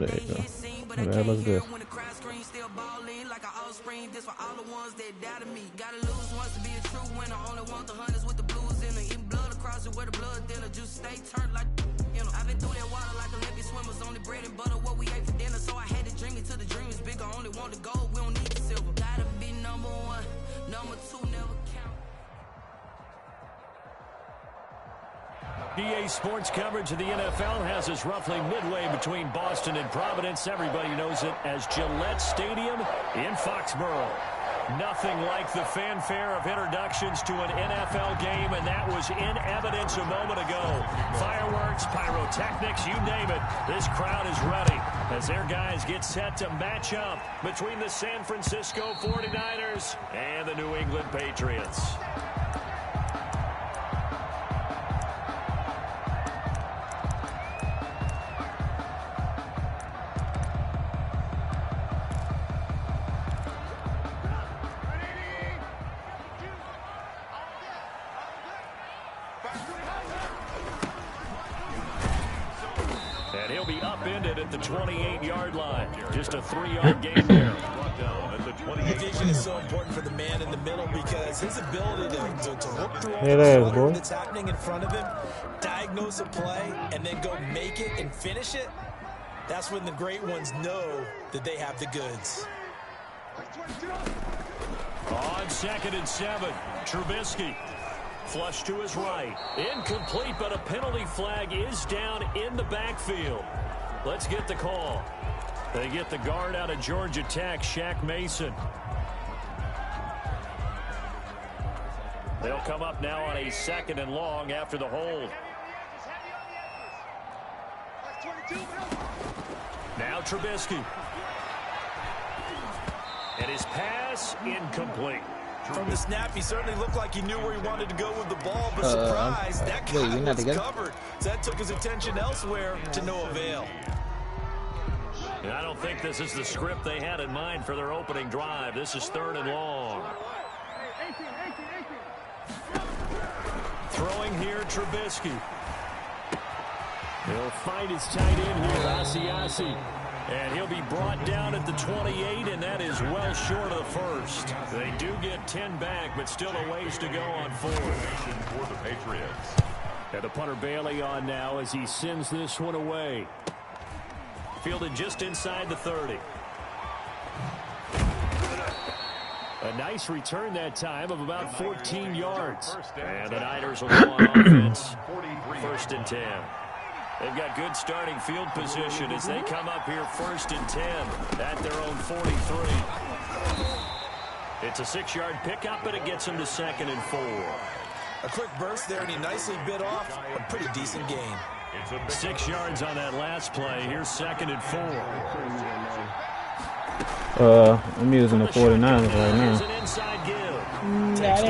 there you go. What the hell is this? Where the blood dinner just stay turned like, you know, I've been through that water like Olympic swimmers, only bread and butter what we ate for dinner, so I had to dream it till the dream is bigger, only want the gold, we don't need the silver, gotta be number one, number two never count. EA Sports coverage of the NFL has us roughly midway between Boston and Providence. Everybody knows it as Gillette Stadium in Foxborough. Nothing like the fanfare of introductions to an NFL game, and that was in evidence a moment ago. Fireworks, pyrotechnics, you name it. This crowd is ready as their guys get set to match up between the San Francisco 49ers and the New England Patriots. And he'll be upended at the 28-yard line. Just a 3-yard gain there. Vision is so important for the man in the middle because his ability to look through all the clutter that's happening in front of him, diagnose a play, and then go make it and finish it, that's when the great ones know that they have the goods. On 2nd and 7, Trubisky. Flush to his right. Incomplete, but a penalty flag is down in the backfield. Let's get the call. They get the guard out of Georgia Tech, Shaq Mason. They'll come up now on a 2nd and long after the hold. Now Trubisky. And his pass incomplete. From the snap, he certainly looked like he knew where he wanted to go with the ball, but surprise, that guy was covered. So that took his attention elsewhere to no avail. And I don't think this is the script they had in mind for their opening drive. This is 3rd and long. Throwing here, Trubisky. He'll find his tight end here, Asiasi. And he'll be brought down at the 28, and that is well short of the first. They do get 10 back, but still a ways to go on 4th. For the Patriots. And the punter Bailey on now as he sends this one away. Fielded just inside the 30. A nice return that time of about 14 yards. And the Niners will go on offense. 1st and 10. They've got good starting field position as they come up here 1st and 10 at their own 43. It's a 6-yard pickup, and it gets them to 2nd and 4. A quick burst there, and he nicely bit off a pretty decent gain. 6 yards on that last play. Here's 2nd and 4. I'm using the 49ers right now. Here's an inside give. Just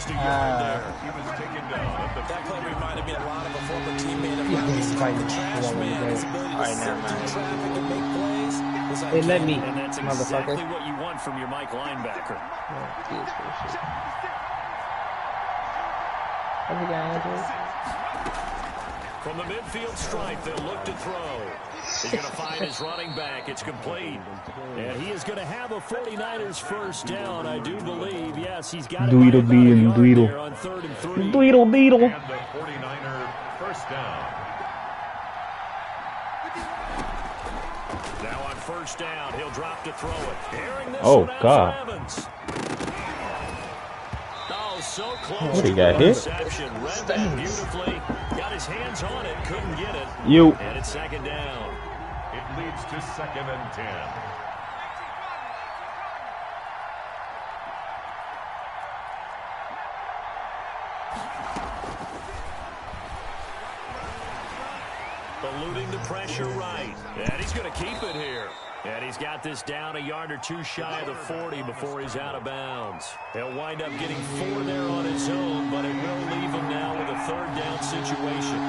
a yard there. He was taken down. That play reminded me a lot of a former teammate of mine. He's like the trash man. His ability to sift through traffic and make plays. Hey, let me, and that's exactly what you want from your Mike linebacker. From the midfield stripe, they'll look to throw. He's going to find his running back. It's complete. And he is going to have a 49ers first down, I do believe. Yes, he's got it on 3rd and 3. Dweedle. And the 49er first down. Now on 1st down, he'll drop to throw it. Oh, God. Oh, so close. What, he got hit? Read that beautifully. Got his hands on it, couldn't get it. And it's 2nd down. It leads to 2nd and 10. Eluding the pressure right. And he's going to keep it here. And he's got this down a yard or two shy of the 40 before he's out of bounds. He'll wind up getting 4 there on his own, but it will leave him now with a 3rd down situation.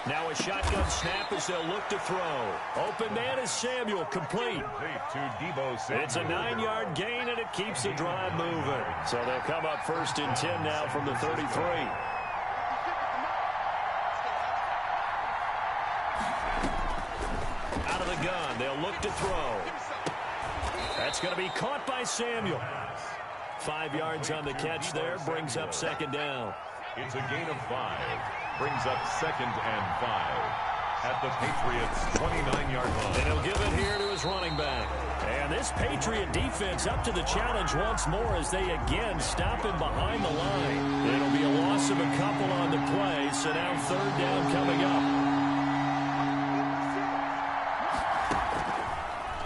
Now a shotgun snap as they'll look to throw. Open man is Samuel, complete. It's a 9-yard gain, and it keeps the drive moving. So they'll come up 1st and 10 now from the 33. the gun. They'll look to throw. That's going to be caught by Samuel. 5 yards on the catch there. Brings up second down. It's a gain of 5. Brings up 2nd and 5. At the Patriots' 29-yard line. And he'll give it here to his running back. And this Patriot defense up to the challenge once more as they again stop him behind the line. It'll be a loss of a couple on the play, so now third down coming up.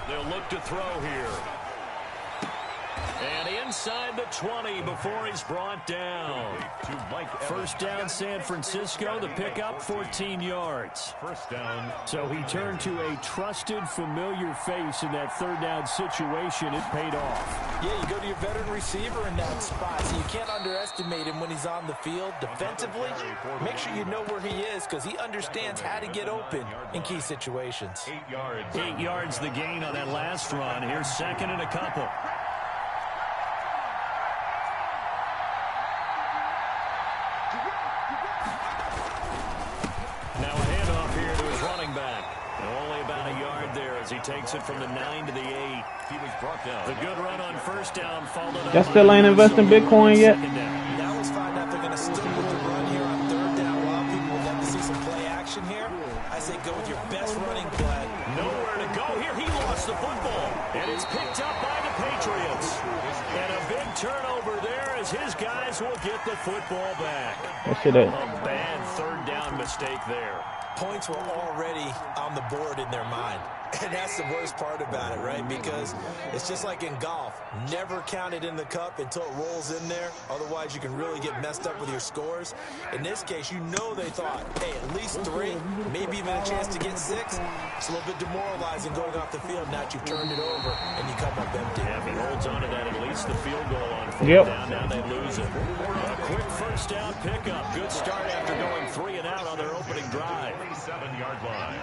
They'll look to throw here. And inside the 20 before he's brought down. First down San Francisco. The pickup 14 yards. First down. So he turned to a trusted, familiar face in that third down situation. It paid off. Yeah, you go to your veteran receiver in that spot, so you can't underestimate him when he's on the field. Defensively, make sure you know where he is because he understands how to get open in key situations. 8 yards. 8 yards the gain on that last run. Here's second and a couple. Now a handoff here to his running back. And only about a yard there as he takes it from the 9 to the 8. He was brought down. The good run on first down followed up. Y'all still ain't investing Bitcoin yet? Now let's find out if they're going to stick with the run here on third down. A lot of people would love to see some play action here. I say go with your best running play. Nowhere to go here. He lost the football. And it's picked up by the Patriots. And a big turnover there as his guys will get the football back. That shit is. A bad third down mistake there. Points were already on the board in their mind. And that's the worst part about it, right? Because it's just like in golf. Never count it in the cup until it rolls in there. Otherwise, you can really get messed up with your scores. In this case, you know they thought, hey, at least 3, maybe even a chance to get 6. It's a little bit demoralizing going off the field. Now that you've turned it over and you come up empty. Yeah, if he holds on to that, at least the field goal on fourth down. Now they lose it. A quick first down pickup. Good start after going 3 and out on their opening drive. 7-yard line.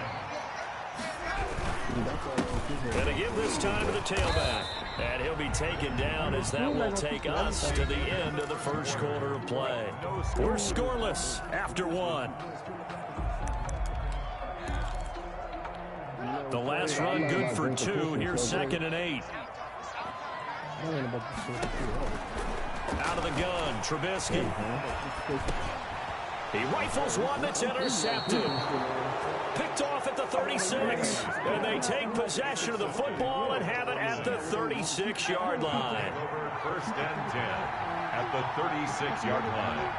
And again this time to the tailback. And he'll be taken down as that will take us to the end of the first quarter of play. We're scoreless after 1. The last run good for 2. Here's 2nd and 8. Out of the gun, Trubisky. He rifles one that's intercepted. Picked off at the 36. And they take possession of the football and have it at the 36-yard line. First and 10 at the 36-yard line.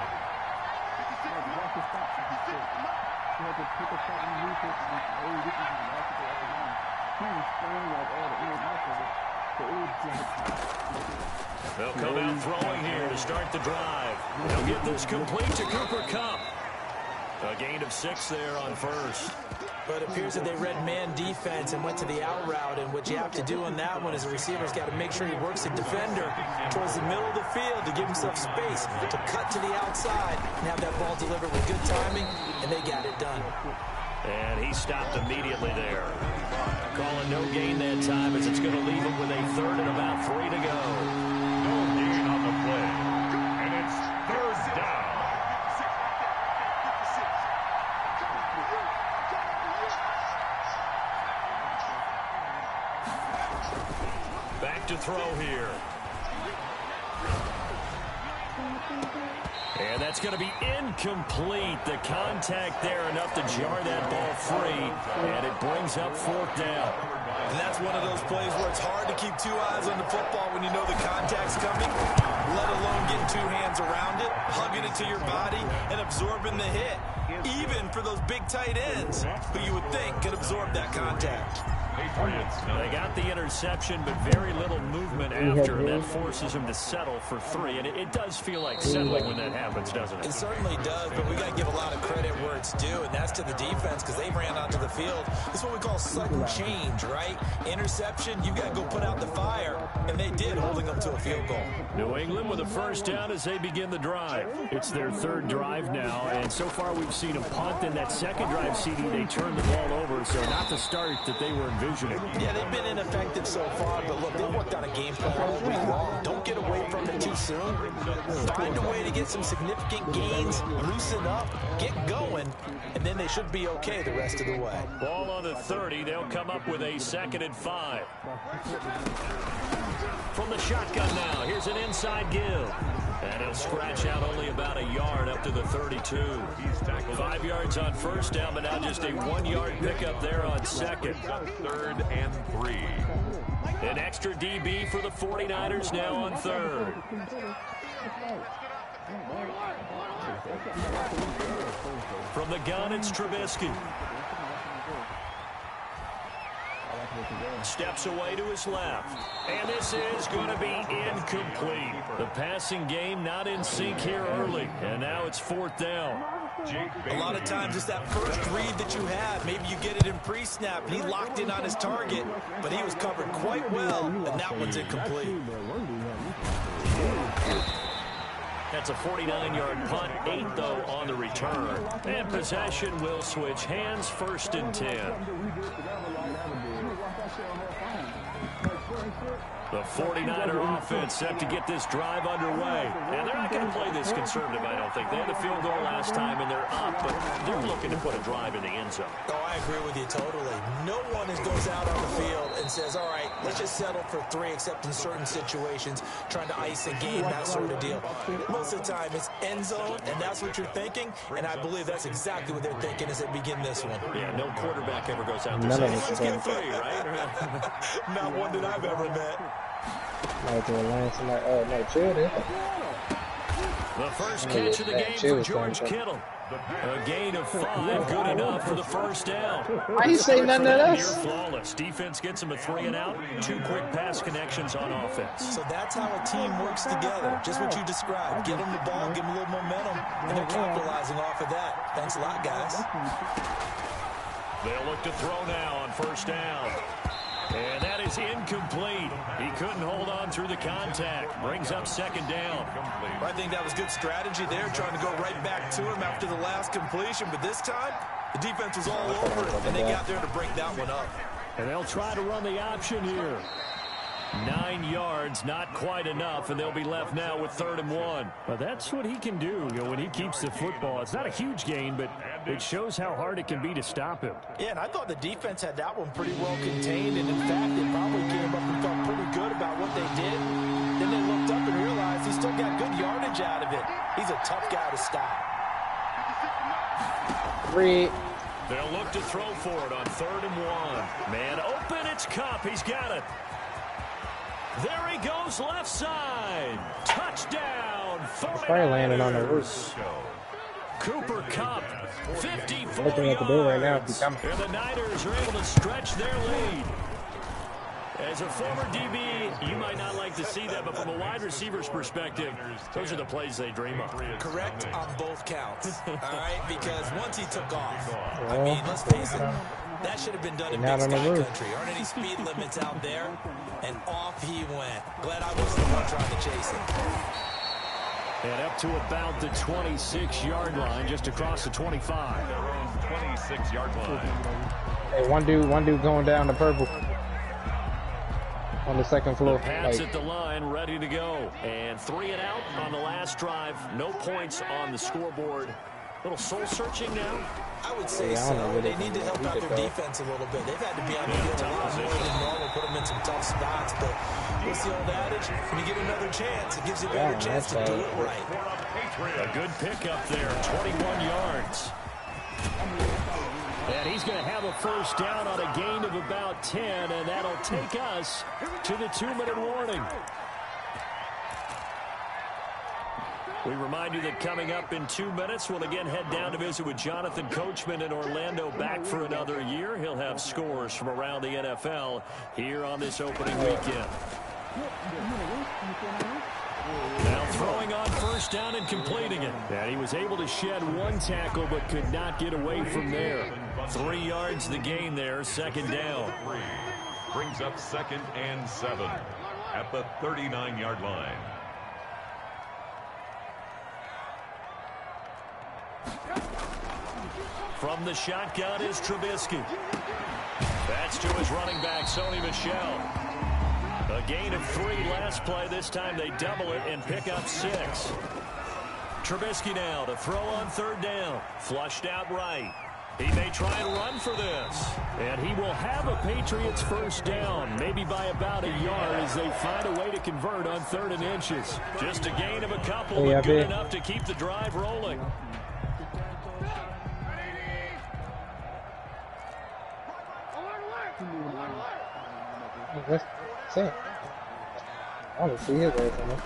They'll come out throwing here to start the drive. They'll get this complete to Cooper Kupp. A gain of 6 there on first. But it appears that they read man defense and went to the out route. And what you have to do on that one is the receiver's got to make sure he works the defender towards the middle of the field to give himself space to cut to the outside and have that ball delivered with good timing, and they got it done. And he stopped immediately there. Calling no gain that time as it's going to leave him with a third and about 3 to go. No gain on the play. And it's third down. Back to throw here. And that's going to be incomplete. The contact there enough to jar that ball free. And it brings up 4th down. And that's one of those plays where it's hard to keep 2 eyes on the football when you know the contact's coming, let alone getting 2 hands around it, hugging it to your body, and absorbing the hit. Even for those big tight ends who you would think could absorb that contact. They got the interception, but very little movement after. That forces him to settle for 3. And it does feel like settling when that happens, doesn't it? It certainly does, but we got to give a lot of credit where it's due, and that's to the defense because they ran onto the field. This is what we call sudden change, right? Interception, you got to go put out the fire, and they did, holding them to a field goal. New England with a first down as they begin the drive. It's their 3rd drive now, and so far we've seen a punt. In that second drive, CD, they turned the ball over, so not the start that they were envisioning. division. Yeah, they've been ineffective so far, but look, they've worked on a game plan all week long. Don't get away from it too soon. Find a way to get some significant gains, loosen up, get going, and then they should be okay the rest of the way. Ball on the 30. They'll come up with a 2nd and 5. From the shotgun now, here's an inside give. And he'll scratch out only about a yard up to the 32. 5 yards on first down, but now just a 1-yard pickup there on second. 3rd and 3. An extra DB for the 49ers now on third. From the gun, it's Trubisky. Steps away to his left. And this is going to be incomplete. The passing game not in sync here early. And now it's 4th down. A lot of times it's that first read that you have. Maybe you get it in pre-snap, and he locked in on his target, but he was covered quite well, and that one's incomplete. That's a 49-yard punt, 8 though on the return. And possession will switch hands, 1st and 10. The 49er offense set to get this drive underway. And they're not going to play this conservative, I don't think. They had a field goal last time, and they're up, but they're looking to put a drive in the end zone. Oh, I agree with you totally. No one goes out on the field and says, all right, let's just settle for 3, except in certain situations, trying to ice a game, that sort of deal. Most of the time, it's end zone, and that's what you're thinking, and I believe that's exactly what they're thinking as they begin this one. Yeah, no quarterback ever goes out there saying, let's get 3, right? Not one that I've ever met. Like the line tonight. Oh, no, chill there. The first catch of the game for George Kittle. A gain of 5, good enough for the first down. Why you say nothing to Near us? flawless. Defense gets him a 3 and out. 2 quick pass connections on offense. So that's how a team works together. Just what you described. Get them the ball, give them a little momentum, and they're capitalizing off of that. Thanks a lot, guys. They'll look to throw now on first down. And that is incomplete. He couldn't hold on through the contact. Brings up 2nd down. I think that was good strategy there, trying to go right back to him after the last completion. But this time, the defense was all over it, and they got there to break that one up. And they'll try to run the option here. 9 yards, not quite enough, and they'll be left now with 3rd and 1. But that's what he can do, when he keeps the football. It's not a huge gain, but it shows how hard it can be to stop him. Yeah, and I thought the defense had that one pretty well contained, and in fact, they probably came up and felt pretty good about what they did. Then they looked up and realized he still got good yardage out of it. He's a tough guy to stop. 3. They'll look to throw for it on 3rd and 1. Man open, it's Kupp. He's got it. There he goes, left side. Touchdown. Probably landing on the roof. Cooper Kupp, 54 Looking at the door right now. yards. And the Niners are able to stretch their lead. As a former DB, you might not like to see that, but from a wide receiver's perspective, those are the plays they dream of. Correct on both counts, all right? Because once he took off, I mean, let's face it, that should have been done in Big Sky Country. Aren't any speed limits out there? And off he went. Glad I wasn't the one trying to chase it. And up to about the 26-yard line, just across the 25. Their own 26-yard line. Hey, one dude going down the purple. On the 2nd floor. The Pats at the line, ready to go. And 3 and out on the last drive. No points on the scoreboard. A little soul-searching now. I would say so. They need to help out their defense a little bit. They've had to be on the field a lot more than normal, put them in some tough spots. But what's the old adage? When you get another chance, it gives you a better chance to do it right. A good pickup there, 21 yards. And he's going to have a first down on a gain of about 10, and that'll take us to the 2-minute warning. We remind you that coming up in 2 minutes, we'll again head down to visit with Jonathan Coachman in Orlando, back for another year. He'll have scores from around the NFL here on this opening weekend. Now throwing on first down and completing it. And he was able to shed 1 tackle but could not get away from there. 3 yards the gain there, 2nd down. Brings up 2nd and 7 at the 39-yard line. From the shotgun is Trubisky. That's to his running back, Sony Michel. A gain of 3 last play. This time they double it and pick up 6. Trubisky now to throw on 3rd down. Flushed out right. He may try and run for this. And he will have a Patriots first down, maybe by about a yard as they find a way to convert on 3rd and inches. Just a gain of a couple, but good enough to keep the drive rolling. What's that? I don't see it right from him.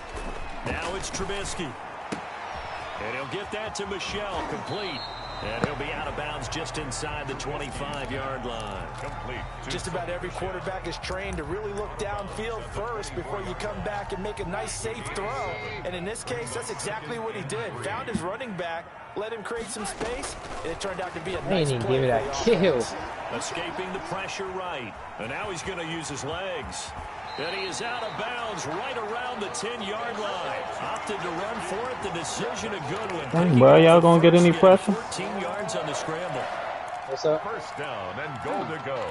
Now it's Trubisky. And he'll get that to Michel, complete. And he'll be out of bounds just inside the 25-yard line. Complete. Just about every quarterback is trained to really look downfield first before you come back and make a nice, safe throw. And in this case, that's exactly what he did. Found his running back, let him create some space, and it turned out to be a nice play. Give me that kill. Escaping the pressure right. And now he's going to use his legs. And he is out of bounds right around the 10-yard line. Opted to run for it. The decision a good one. Dang, bro, y'all gonna get any pressure? 14 yards on the scramble. What's up? First down and goal to go.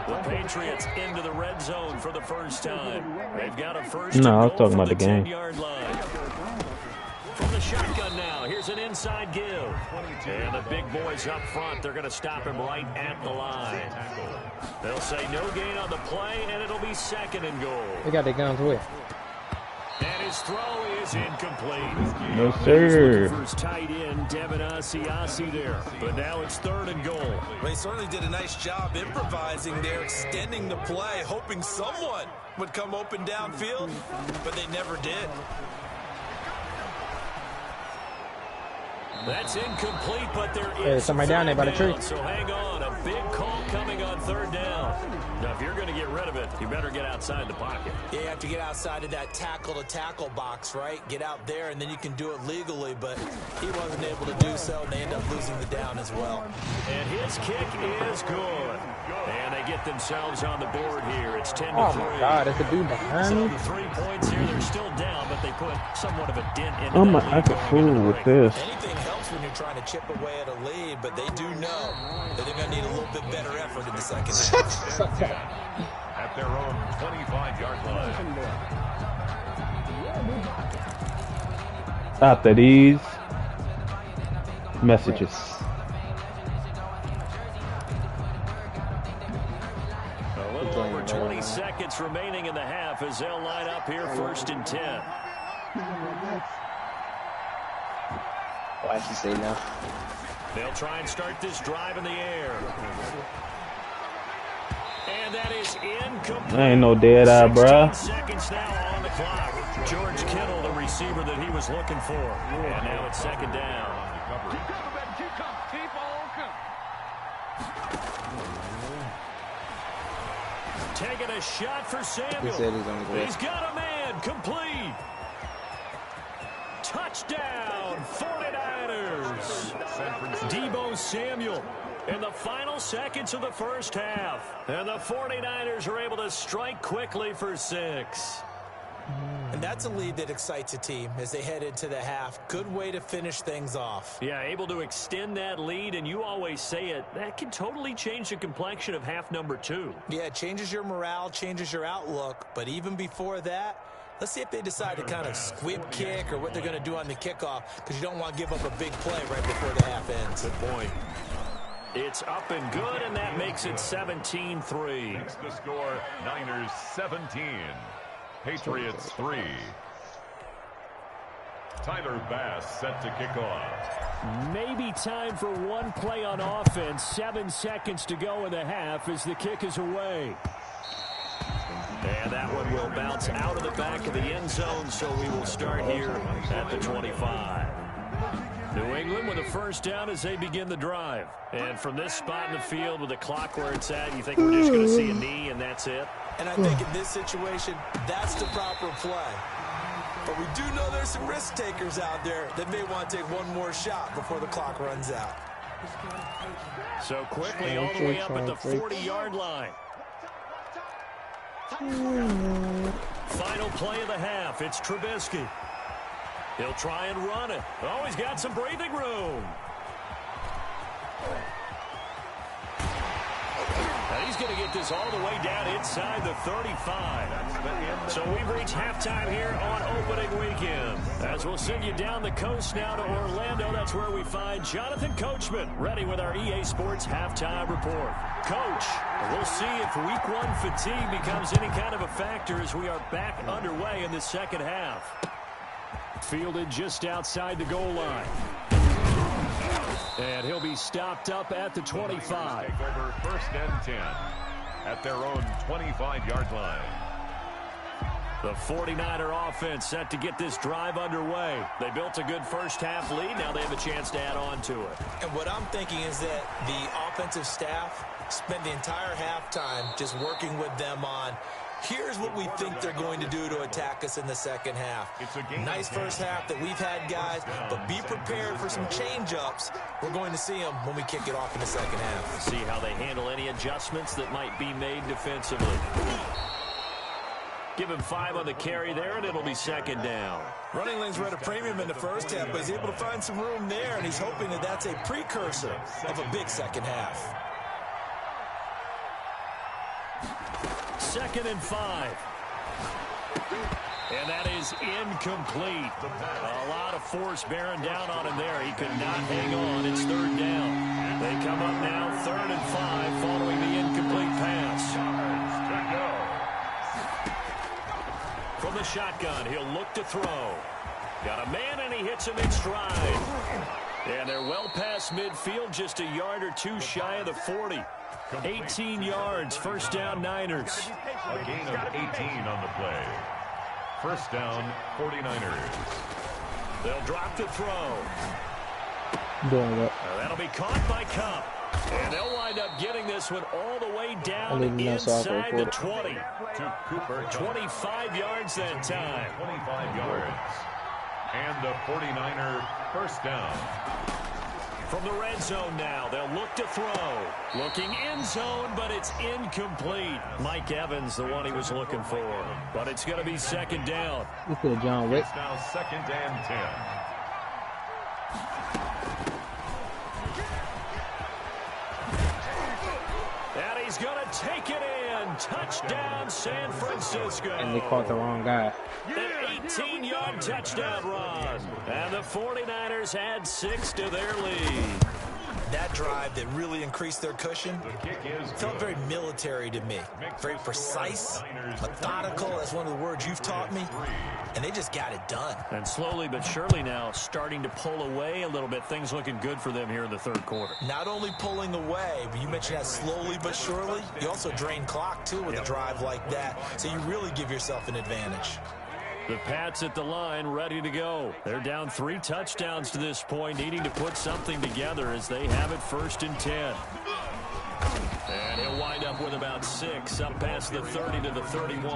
The Patriots into the red zone for the first time. They've got a first. No, I was talking about the game. 10-yard line. From the shotgun now, here's an inside give. And the big boys up front, they're going to stop him right at the line. They'll say no gain on the play, and it'll be 2nd and goal. They got their guns with. And his throw is incomplete. No, sir. First tight end, Devin Asiasi there. But now it's 3rd and goal. Well, he certainly did a nice job improvising there, extending the play, hoping someone would come open downfield, but they never did. That's incomplete, but there is somebody down there by the tree. So hang on, a big call coming on 3rd down. Now, if you're going to get rid of it, you better get outside the pocket. Yeah, you have to get outside of that tackle-to-tackle box, right? Get out there, and then you can do it legally, but he wasn't able to do so, and they end up losing the down as well. And his kick is good. And they get themselves on the board here. It's 10-3. Oh, my God, it's a dude behind me. So 3 points here. They're still down, but they put somewhat of a dent into I'm that I lead could going fool with right. this. Anything helps when you're trying to chip away at a lead, but they do know that they're going to need a little bit better effort in the second half. At their own 25-yard line. After these messages. A little over 20 seconds remaining in the half as they'll line up here 1st and 10. Why should say no? They'll try and start this drive in the air. And that is incomplete. I ain't no dead eye, bruh. 16 seconds now on the clock. George Kittle, the receiver that he was looking for. And now it's 2nd down. Taking a shot for Samuel. He's got a man. Complete. Touchdown, 49ers. Deebo Samuel in the final seconds of the first half. And the 49ers are able to strike quickly for 6. And that's a lead that excites a team as they head into the half. Good way to finish things off. Yeah, able to extend that lead, and you always say it, that can totally change the complexion of half number 2. Yeah, it changes your morale, changes your outlook. But even before that, let's see if they decide to kind of squib kick or what they're going to do on the kickoff, because you don't want to give up a big play right before the half ends. Good point. It's up and good, and that makes it 17-3. Makes the score Niners 17. Patriots 3. Tyler Bass set to kick off. Maybe time for one play on offense. 7 seconds to go in the half as the kick is away. And that one will bounce out of the back of the end zone, so we will start here at the 25. New England with a first down as they begin the drive. And from this spot in the field with the clock where it's at, you think we're just going to see a knee and that's it? And I think in this situation, that's the proper play. But we do know there's some risk takers out there that may want to take one more shot before the clock runs out. So quickly all the way up at the 40-yard line. Final play of the half. It's Trubisky. He'll try and run it. Oh, he's got some breathing room. And he's going to get this all the way down inside the 35. So we've reached halftime here on opening weekend. As we'll send you down the coast now to Orlando, that's where we find Jonathan Coachman ready with our EA Sports halftime report. Coach, we'll see if week one fatigue becomes any kind of a factor as we are back underway in the second half. Fielded just outside the goal line. And he'll be stopped up at the 25. Take over 1st and 10 at their own 25-yard line. The 49er offense set to get this drive underway. They built a good first half lead. Now they have a chance to add on to it. And what I'm thinking is that the offensive staff spent the entire halftime just working with them on, here's what we think they're going to do to attack us in the second half. Nice first half that we've had, guys, but be prepared for some change-ups. We're going to see them when we kick it off in the second half. See how they handle any adjustments that might be made defensively. Give him 5 on the carry there, and it'll be second down. Running lanes were at a premium in the first half, but he's able to find some room there, and he's hoping that that's a precursor of a big second half. 2nd and 5. And that is incomplete. A lot of force bearing down on him there. He could not hang on. It's 3rd down. They come up now 3rd and 5 following the incomplete pass. From the shotgun, he'll look to throw. Got a man, and he hits him in stride. And they're well past midfield, just a yard or two shy of the 40. 18 yards, 1st down Niners. A gain of 18 on the play. 1st down, 49ers. They'll drop the throw. Doing it. That'll be caught by Cup. And they'll wind up getting this one all the way down inside the 20. To Cooper. 25 yards that time. 25 yards. And the 49er 1st down. From the red zone now, they'll look to throw. Looking end zone, but it's incomplete. Mike Evans, the one he was looking for. But it's going to be 2nd down. Look at John Wick. It's now 2nd and 10. And he's going to take it in. Touchdown, San Francisco. And they caught the wrong guy. An 18-yard touchdown run. And the 49ers add 6 to their lead. That drive that really increased their cushion felt very military to me. Very precise, methodical. That's one of the words you've taught me. And they just got it done. And slowly but surely now starting to pull away a little bit. Things looking good for them here in the 3rd quarter. Not only pulling away, but you mentioned that slowly but surely. You also drain clock, too, with a drive like that. So you really give yourself an advantage. The Pats at the line ready to go. They're down 3 touchdowns to this point, needing to put something together as they have it 1st and 10. And he'll wind up with about 6 up past the 30 to the 31.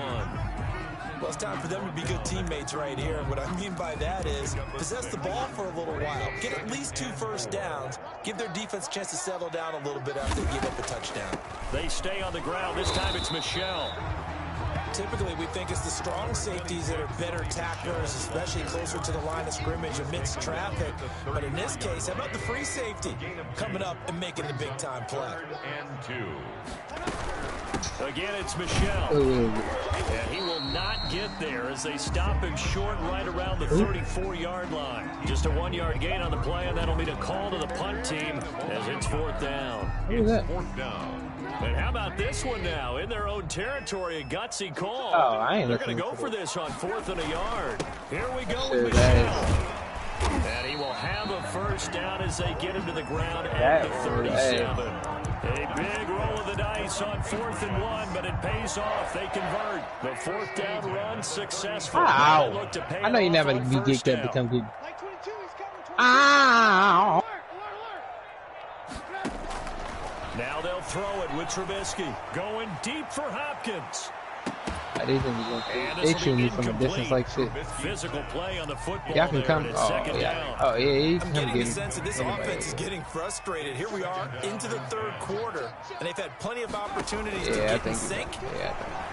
Well, it's time for them to be good teammates right here. What I mean by that is possess the ball for a little while. Get at least 2 first downs. Give their defense a chance to settle down a little bit after they give up a touchdown. They stay on the ground. This time it's Michel. Typically, we think it's the strong safeties that are better tacklers, especially closer to the line of scrimmage amidst traffic. But in this case, how about the free safety coming up and making the big-time play? And 2. Again, it's Michel. And he will not get there as they stop him short right around the 34-yard line. Just a 1-yard gain on the play, and that'll mean a call to the punt team as it's 4th down. It's 4th down. And how about this one now? In their own territory, a gutsy call. Oh, I ain't They're going to go for this on 4th and a yard. Here we go with Michel. And he will have a 1st down as they get him to the ground at the 37. A big roll of the dice on 4th and 1, but it pays off. They convert. The 4th down run successful. Ow. I know you never get that become good. Ow. Now they'll throw it with Trubisky. Going deep for Hopkins. These niggas they shoot me from a distance like shit. Physical play on the football. Y'all can come. Oh, yeah, you I'm can getting the get sense that this offense is getting frustrated. Here we are into the 3rd quarter, and they've had plenty of opportunities to get in sync.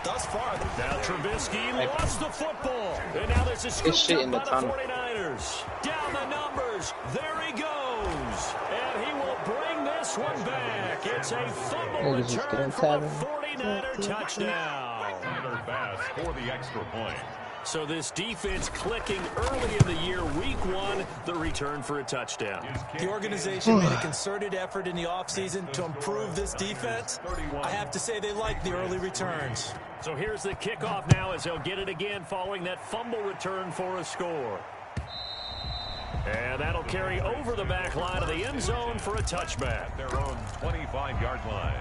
Thus far, now Trubisky lost the football, and now there's a scoop up by the 49ers. Down the numbers. There he goes, and he will bring this this one back. It's a fumble return for a 49er touchdown. Tyler Bass for the extra point. So this defense clicking early in the year, week 1, the return for a touchdown. The organization made a concerted effort in the offseason to improve this defense. I have to say they like the early returns. So here's the kickoff now as they'll get it again following that fumble return for a score. And that'll carry over the back line of the end zone for a touchback. Their own 25-yard line.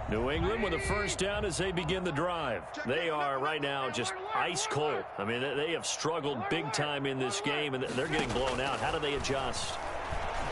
New England with a first down as they begin the drive. They are right now just ice cold. I mean, they have struggled big time in this game, and they're getting blown out. How do they adjust?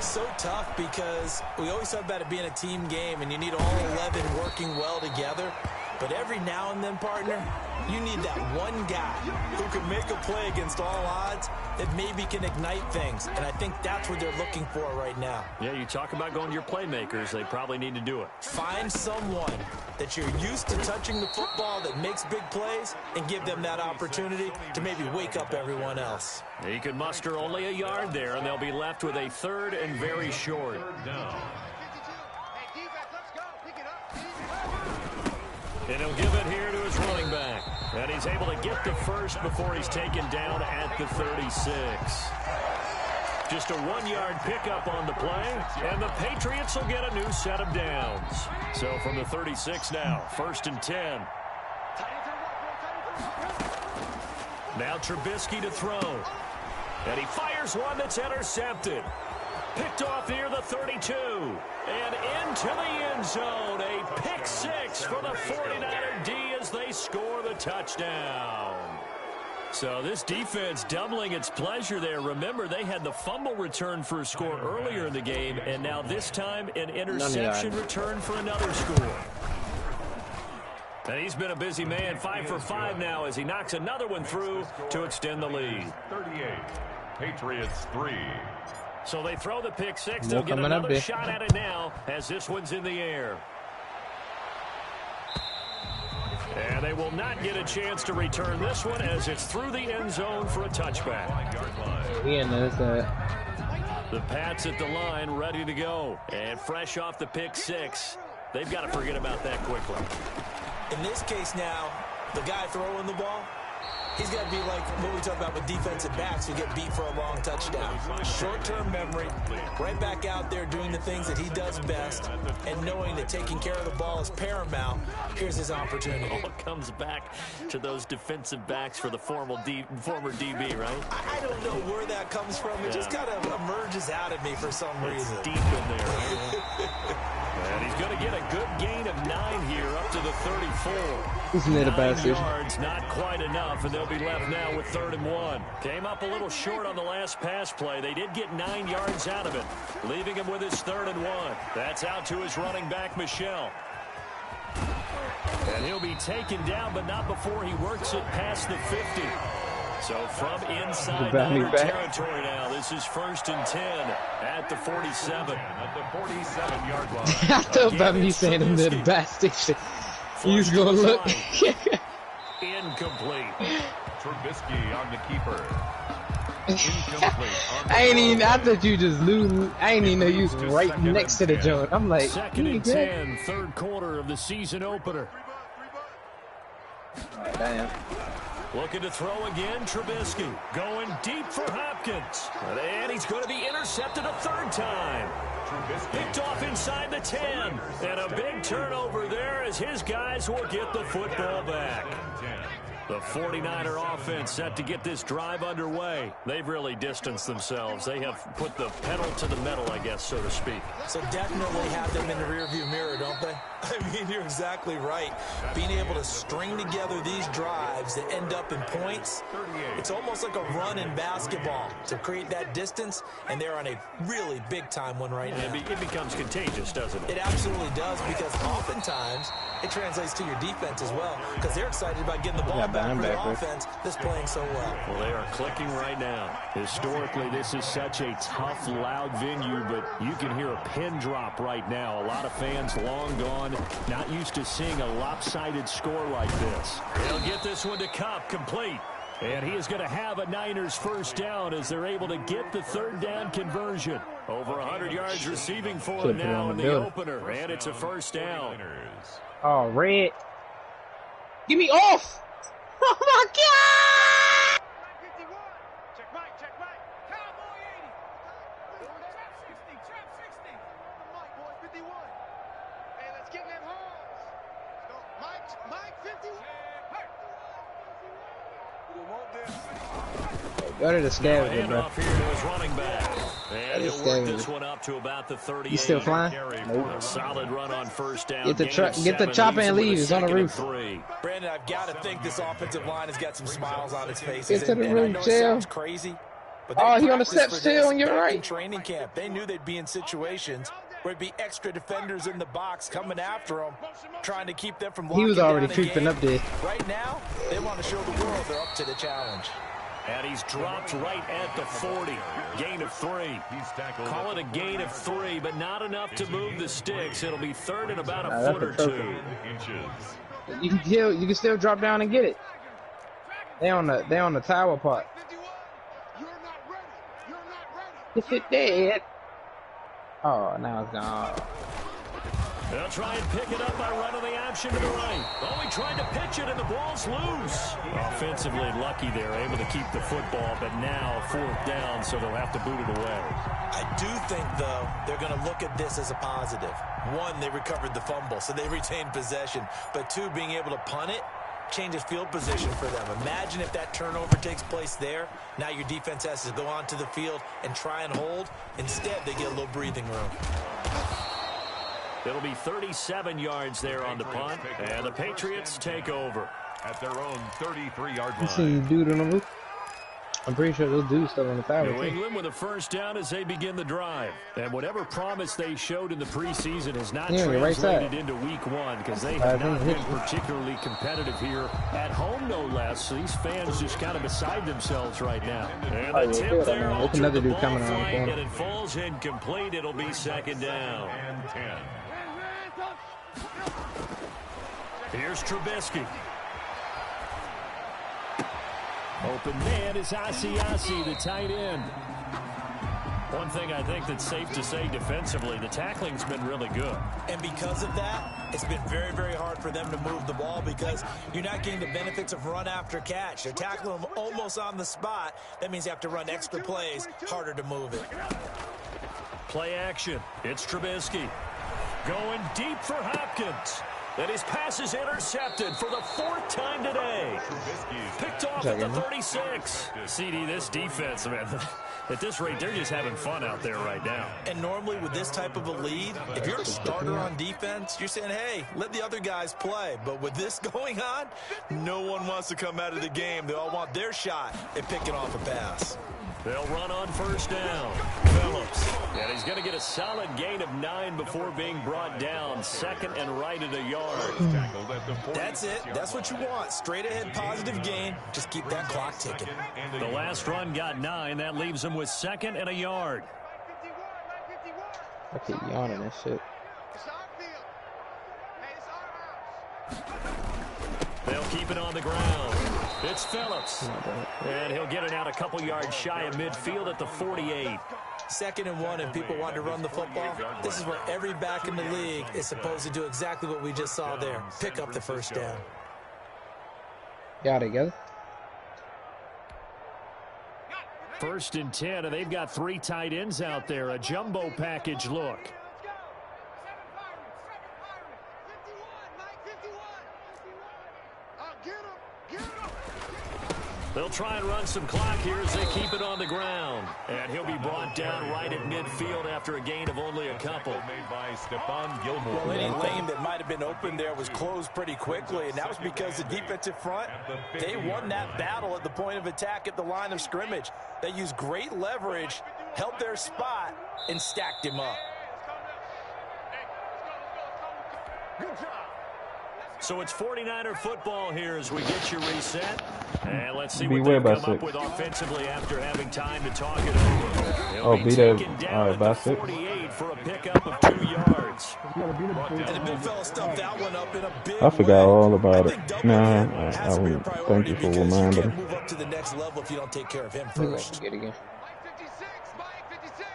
So tough because we always talk about it being a team game, and you need all 11 working well together. But every now and then, partner, you need that one guy who can make a play against all odds that maybe can ignite things. And I think that's what they're looking for right now. Yeah, you talk about going to your playmakers. They probably need to do it. Find someone that you're used to touching the football that makes big plays and give them that opportunity to maybe wake up everyone else. He could muster only a yard there, and they'll be left with a third and very short. And he'll give it here to his running back. And he's able to get the first before he's taken down at the 36. Just a 1-yard pickup on the play, and the Patriots will get a new set of downs. So from the 36 now, 1st and 10. Now Trubisky to throw. And he fires one that's intercepted. Picked off near the 32. And into the end zone. A pick 6 for the 49er D as they score the touchdown. So this defense doubling its pleasure there. Remember, they had the fumble return for a score earlier in the game, and now this time an interception return for another score. And he's been a busy man, 5 for 5 now as he knocks another one through to extend the lead. 38, Patriots 3. So they throw the pick 6. They'll get another shot at it now as this one's in the air. And they will not get a chance to return this one as it's through the end zone for a touchback. He knows that. The Pats at the line ready to go. And fresh off the pick 6. They've got to forget about that quickly. In this case now, the guy throwing the ball, he's got to be like what we talk about with defensive backs who get beat for a long touchdown. Short-term memory, right back out there doing the things that he does best, and knowing that taking care of the ball is paramount. Here's his opportunity. All comes back to those defensive backs for the former DB, right? I don't know where that comes from. It just kind of emerges out at me for some reason. Deep in there. Right? And he's going to get a good gain of 9 here up to the 34. Isn't it a bad 9 yards, not quite enough, and they'll be left now with 3rd and 1. Came up a little short on the last pass play. They did get 9 yards out of it, leaving him with his 3rd and 1. That's out to his running back, Michel. And he'll be taken down, but not before he works it past the 50. So from inside Niner territory now, this is 1st and 10 at the 47. At the 47-yard line. I thought about me saying him to the back station. He's going to look. Incomplete. Trubisky on the keeper. I thought you just lose. I ain't even know you was right next to the joint. I'm like, 2nd and 10, 3rd quarter of the season opener. Damn. Looking to throw again, Trubisky. Going deep for Hopkins. And he's going to be intercepted a 3rd time. Picked off inside the 10. And a big turnover there as his guys will get the football back. The 49er offense set to get this drive underway. They've really distanced themselves. They have put the pedal to the metal, I guess, so to speak. So definitely have them in the rearview mirror, don't they? I mean, you're exactly right. Being able to string together these drives that end up in points, it's almost like a run in basketball to create that distance, and they're on a really big-time one right now. It becomes contagious, doesn't it? It absolutely does, because oftentimes it translates to your defense as well, because they're excited about getting the ball back for the offense that's playing so well. Well, they are clicking right now. Historically, this is such a tough, loud venue, but you can hear a pin drop right now. A lot of fans long gone, not used to seeing a lopsided score like this. They'll get this one to Kupp, complete. And he is going to have a Niners first down as they're able to get the third down conversion. Over 100 yards receiving for him now in the opener, and it's a first down. Oh, red. Get me off! Oh, my God! Check right. Cowboy 80. Trap 60. Mike, boy, 51. Hey, let's get them homes. Mike, 51. Go to the scavenger, bro. Handoff here to his running back. And he'll work this one up to about the 38. You still flying? Nope. A solid run on first down. Get the chopper and leave. It's on the roof. Brandon, I've got to think this offensive line has got some smiles on its faces. Get to the and roof, I know it Jail. sounds crazy, but He on the steps still, and you're right. In training camp, they knew they'd be in situations where it'd be extra defenders in the box coming after them, trying to keep them from locking He was already down creeping up there. Right now, they want to show the world they're up to the challenge. And he's dropped right at the 40. Gain of 3. Call it a gain of 3, but not enough to move the sticks. It'll be third and about a foot or 2. You can still drop down and get it. They on the tower part. If it dead. Oh, now it's gone. They'll try and pick it up by running the option to the right. Oh, he tried to pitch it, and the ball's loose. Offensively lucky there, able to keep the football, but now fourth down, so they'll have to boot it away. I do think, though, they're going to look at this as a positive. One, they recovered the fumble, so they retained possession. But two, being able to punt it changes field position for them. Imagine if that turnover takes place there. Now your defense has to go onto the field and try and hold. Instead, they get a little breathing room. It'll be 37 yards there on the punt, and the Patriots take over. At their own 33-yard You see line. dude on the roof? I'm pretty sure those dudes still on the tower. New England with a first down as they begin the drive. And whatever promise they showed in the preseason has not translated into week 1 because they have not been particularly competitive here at home, no less. So these fans just kind of beside themselves right now. And the tip there, another dude ball coming around the flight, corner. and it falls incomplete. It'll be second down. And 10. Here's Trubisky. Open man is Asiasi, the tight end. One thing I think that's safe to say defensively, the tackling's been really good. And because of that, it's been very, very hard for them to move the ball because you're not getting the benefits of run after catch. They're tackling them almost on the spot. That means you have to run extra plays, harder to move it. Play action. It's Trubisky. Going deep for Hopkins. And his pass is intercepted for the 4th time today. Picked off at the 36. CD, this defense, man, at this rate, they're just having fun out there right now. And normally with this type of a lead, if you're a starter on defense, you're saying, hey, let the other guys play. But with this going on, no one wants to come out of the game. They all want their shot at picking off a pass. They'll run on first down. Phillips. And he's going to get a solid gain of 9 before being brought down. Second and right at a yard. That's it. That's what you want. Straight ahead positive gain. Just keep that clock ticking. The last run got 9. That leaves him with 2nd and a yard. I keep yawning that shit. They'll keep it on the ground. It's Phillips. And he'll get it out a couple yards shy of midfield at the 48. 2nd and 1, and people want to run the football. This is where every back in the league is supposed to do exactly what we just saw there. Pick up the first down. Got it, together. 1st and 10, and they've got 3 tight ends out there. A jumbo package look. They'll try and run some clock here as they keep it on the ground. And he'll be brought down right at midfield after a gain of only a couple. Made by Stephon Gilmore. Well, any lane that might have been open there was closed pretty quickly, and that was because the defensive front, they won that battle at the point of attack at the line of scrimmage. They used great leverage, held their spot, and stacked him up. So it's 49er football here as we get you reset. And let's see Beware what they by come up 6. with offensively after having time to talk it over. Oh, They'll be be there. taken All down right, at by the 6. 48 for a pickup of 2 yards. And the big fella stuffed that one up in a big I forgot way. all about I it. think doubling Nah, him has to be a thank priority you for because you reminding can't me. move up to the next level if you don't take care of him He gonna first. get again. Mike 56, Mike 56.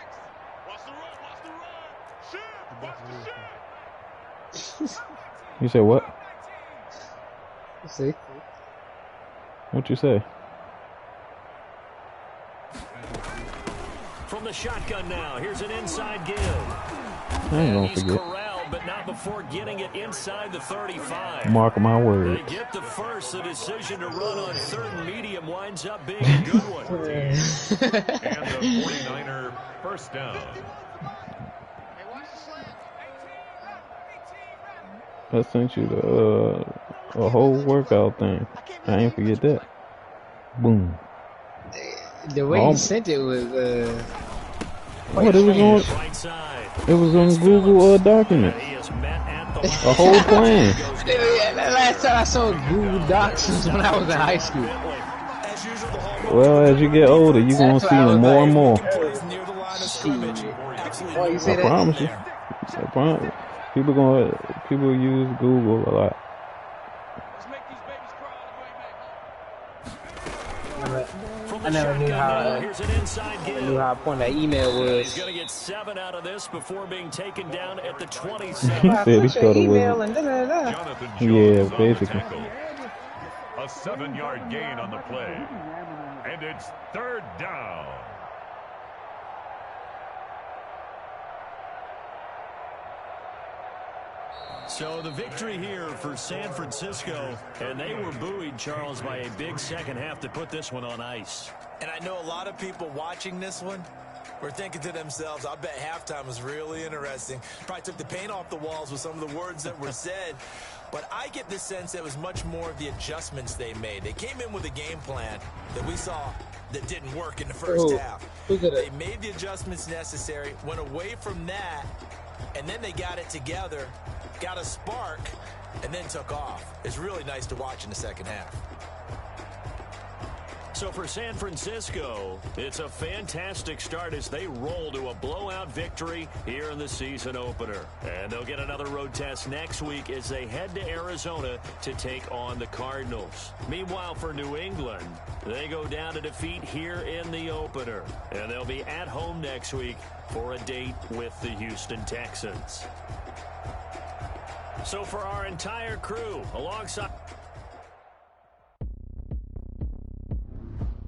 Watch the run, watch the run. Shoot, watch the shoot. You said what? See? What you say? From the shotgun now, here's an inside give. I ain't gonna He's forget. corralled, but not before getting it inside the 35. Mark my They words. get the first. The decision to run on third and medium winds up being a good one. And the 49er first down. Hey, watch the slant. I sent you the a whole workout thing. I ain't forget that. Boom. The way he sent it was What it was on? Right side. It was on Google document. He is met at the A whole plan. the last time I saw Google Docs was when I was in high school. As usual, the home Well, as you get older, you're gonna see them more and more. plays near the line of scrimmage. Absolutely. Oh, you no say I that? promise you. I promise. People use Google a lot. Let's make these babies cry on the way back home. From I the never knew shotgun how now, here's an inside give. knew how important that email He's was. going to get 7 out of this before being taken down at the He 27. said he Put your started email with and da-da-da. Jonathan Yeah, Jones on the basically. tackle. A 7-yard gain on the play. And it's third down. So the victory here for San Francisco, and they were buoyed, Charles, by a big second half to put this one on ice. And I know a lot of people watching this one were thinking to themselves, I bet halftime was really interesting. Probably took the paint off the walls with some of the words that were said. But I get the sense that it was much more of the adjustments they made. They came in with a game plan that we saw that didn't work in the first half. Look at They it. made the adjustments necessary, went away from that, and then they got it together, got a spark, and then took off. It's really nice to watch in the second half. So for San Francisco, it's a fantastic start as they roll to a blowout victory here in the season opener. And they'll get another road test next week as they head to Arizona to take on the Cardinals. Meanwhile, for New England, they go down to defeat here in the opener. And they'll be at home next week for a date with the Houston Texans. So for our entire crew, alongside